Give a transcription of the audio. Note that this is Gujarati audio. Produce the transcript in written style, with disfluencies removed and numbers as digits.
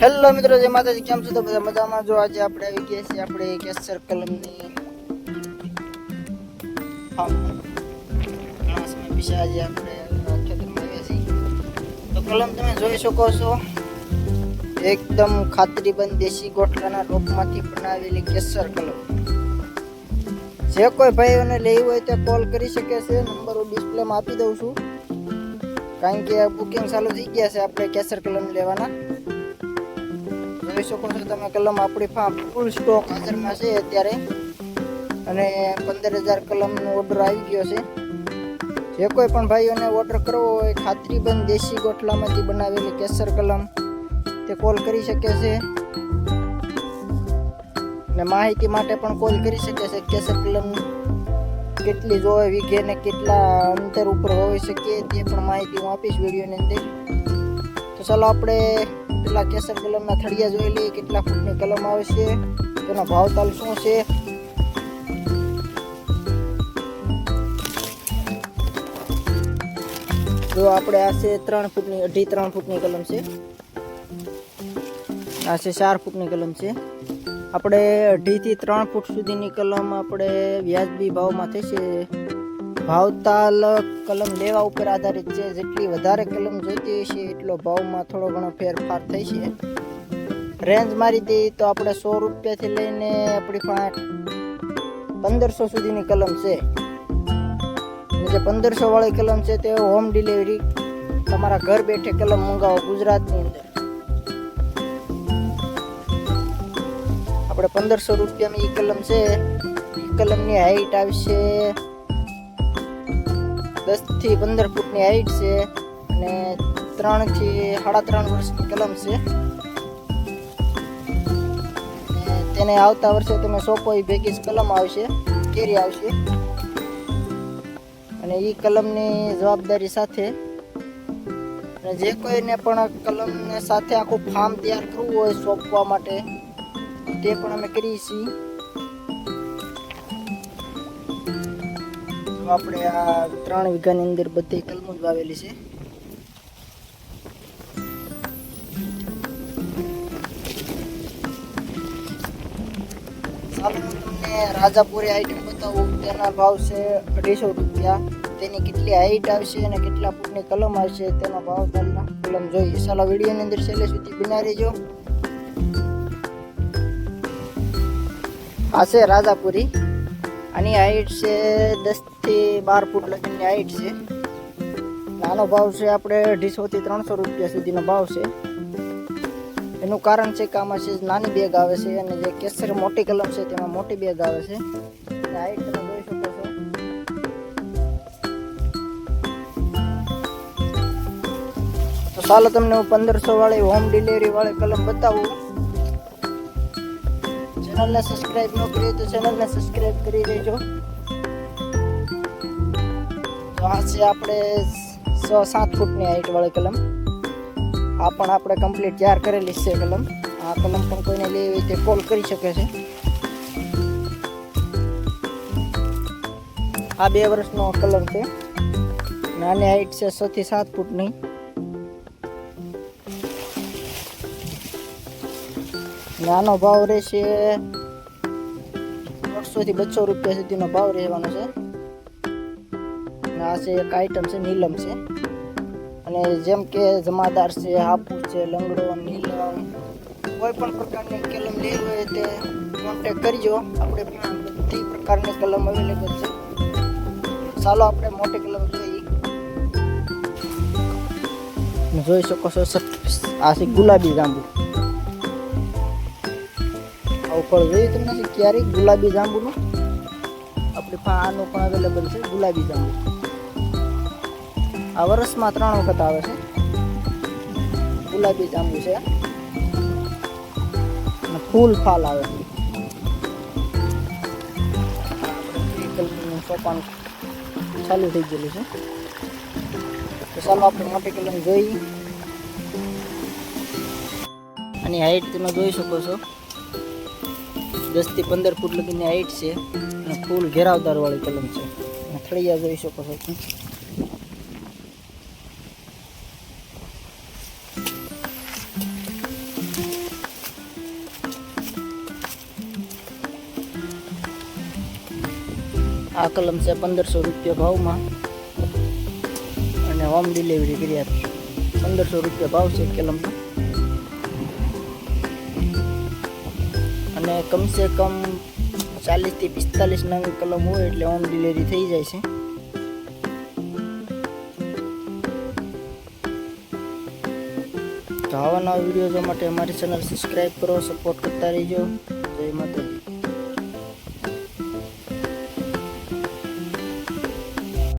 હેલો મિત્રો, જય માતાજી. કેમ છો? તો બધા મજામાં. જો આજે આપણે આવી ગયા છીએ આપણે કેસર કલમની ઘણા સમય પછી આજે આપણે ખેતરમાં આવ્યા છીએ. તો કલમ તમે જોઈ શકો છો, એકદમ ખાતરીબંધ દેશી ગોટલાના રોપમાંથી બનાવેલી કેસર કલમ. જે કોઈ ભાઈઓને લેવી હોય તે કોલ કરી શકે છે. નંબર હું ડિસ્પ્લેમાં આપી દઉં છું, કારણ કે બુકિંગ ચાલુ થઈ ગયા છે આપણે કેસર કલમ લેવાના. જોઈ શકો છો તમે, કલમ આપણી ફૂલ સ્ટોક હાજરમાં છે અત્યારે, અને 15,000 કલમનો ઓર્ડર આવી ગયો છે. જે કોઈ પણ ભાઈઓને ઓર્ડર કરવો હોય ખાતરીબંધ દેશી ગોટલામાંથી બનાવેલી કેસર કલમ, તે કોલ કરી શકે છે. અને માહિતી માટે પણ કોલ કરી શકે છે. કેસર કલમ કેટલી જોવે વીઘે ને કેટલા અંતર ઉપર હોઈ શકે તે પણ માહિતી હું આપીશ વિડીયોની અંદર. તો ચાલો આપણે પેલા કેસર કલમના થળિયા જોઈ લઈએ, કેટલા ફૂટની કલમ આવશે, તેનો ભાવતાલ શું છે. જો આપણે આ છે 3 ફૂટની, 3.5 ફૂટની કલમ છે. આ છે 4 ફૂટની કલમ છે. આપણે 2.5 થી 3 ફૂટ સુધીની કલમ આપણે વ્યાજબી ભાવમાં થશે. ભાવતાલ કલમ લેવા ઉપર આધારિત છે. જેટલી વધારે કલમ જોઈતી હશે એટલો ભાવમાં થોડો ઘણો ફેરફાર થઈ છે. રેન્જ મારી દઈએ તો આપણે 100 રૂપિયાથી લઈને આપણી પાસે 1500 સુધીની કલમ છે. જે 1500 વાળી કલમ છે તે હોમ ડિલિવરી, તમારા ઘર બેઠે કલમ મંગાવો ગુજરાતની અંદર. આપણે 1500 રૂપિયામાં એ કલમ છે. એ કલમની હાઈટ આવશે 10 થી 15 ફૂટની હાઈટ છે, અને 3 થી 3.5 વર્ષની કલમ છે. તેને આવતા વર્ષે તમે સોંપો એ ભેગી કલમ આવશે, કેરી આવશે. અને એ કલમની જવાબદારી સાથે, અને જે કોઈને પણ કલમને સાથે આખું ફાર્મ તૈયાર કરવું હોય સોંપવા માટે, તે પણ અમે કરીએ છીએ. આપણે આ 3 વીઘાની અંદર બધી કલમો જ વાવેલી છે. ચાલો હું તમને રાજાપુરી આઈટમ બતાવું. તેના ભાવ છે 250 રૂપિયા. તેની કેટલી હાઈટ આવશે અને કેટલા ફૂટની કલમ આવશે તેનો ભાવ તાલના કલમ જોઈએ. ચાલો વિડીયોની અંદર છેલ્લે સુધી બના રહેજો. આ છે રાજાપુરી. આની હાઈટ છે 10 થી 12 ફૂટ લગીની હાઈટ છે. આનો ભાવ છે આપણે 250 થી 300 રૂપિયા સુધીનો ભાવ છે. એનું કારણ છે કે આમાં છે નાની બેગ આવે છે, અને જે કેસર મોટી કલમ છે તેમાં મોટી બેગ આવે છે. હાઈટ તમે જોઈ શકો છો. તો ચાલો તમને હું 1500 વાળી હોમ ડિલિવરી વાળી કલમ બતાવું. ચેનલને સબસ્ક્રાઇબ ન કરી તો ચેનલને સબસ્ક્રાઇબ કરી દેજો. તો આ છે આપણે 6-7 ફૂટની હાઈટ વાળી કલમ. આ પણ આપણે કમ્પ્લીટ તૈયાર કરેલી છે કલમ. આ કલમ પણ કોઈને લેવી હોય તે કોલ કરી શકે છે. આ 2 વર્ષનો કલમ છે. નાની હાઈટ છે 6 થી 7 ફૂટની. નાનો ભાવ રહેશે 150 થી 200 રૂપિયા સુધીનો ભાવ રહેવાનો છે. આ છે એક આઈટમ છે, નીલમ છે. અને જેમ કે જમાદાર છે, હાપુસ છે, લંગડો, નીલમ, કોઈ પણ પ્રકારની કલમ લેવી હોય તે કોન્ટેક કરજો. આપણે બધી પ્રકારની કલમ અવેલેબલ છે. ચાલો આપણે મોટી કલમ જોઈએ. જોઈ શકો છો, આ છે ગુલાબી જાંબુ. ઉપર જોયું તમને ક્યારે ગુલાબી જાંબુનું આપણી પાસે આનું પણ અવેલેબલ છે. ગુલાબી જાંબુ આ વર્ષમાં 3 વખત આવે છે. ગુલાબી જાંબુ છે, અને ફૂલ ફાલ આવે છે. સોપાન ચાલુ થઈ ગયેલું છે. તો ચાલો આપણે મોટી કલમ જોઈ. આની હાઈટ તમે જોઈ શકો છો, 10 થી 15 ફૂટ લગીની હાઈટ છે, અને ફૂલ ઘેરાવદાર વાળી કલમ છે. થળિયા જોઈ શકો છો. આ કલમ છે 1500 રૂપિયા ભાવમાં અને હોમ ડિલિવરી કરી આપી. 1500 રૂપિયા ભાવ છે કલમનો અને કમસે કમ 40 થી 45 નંગ કલમ હોય એટલે હોમ ડિલિવરી થઈ જાય છે. તો આવા નવા વિડીયો જોવા માટે અમારી ચેનલ સબસ્ક્રાઈબ કરો, સપોર્ટ કરતા રહેજો. જય માતાજી.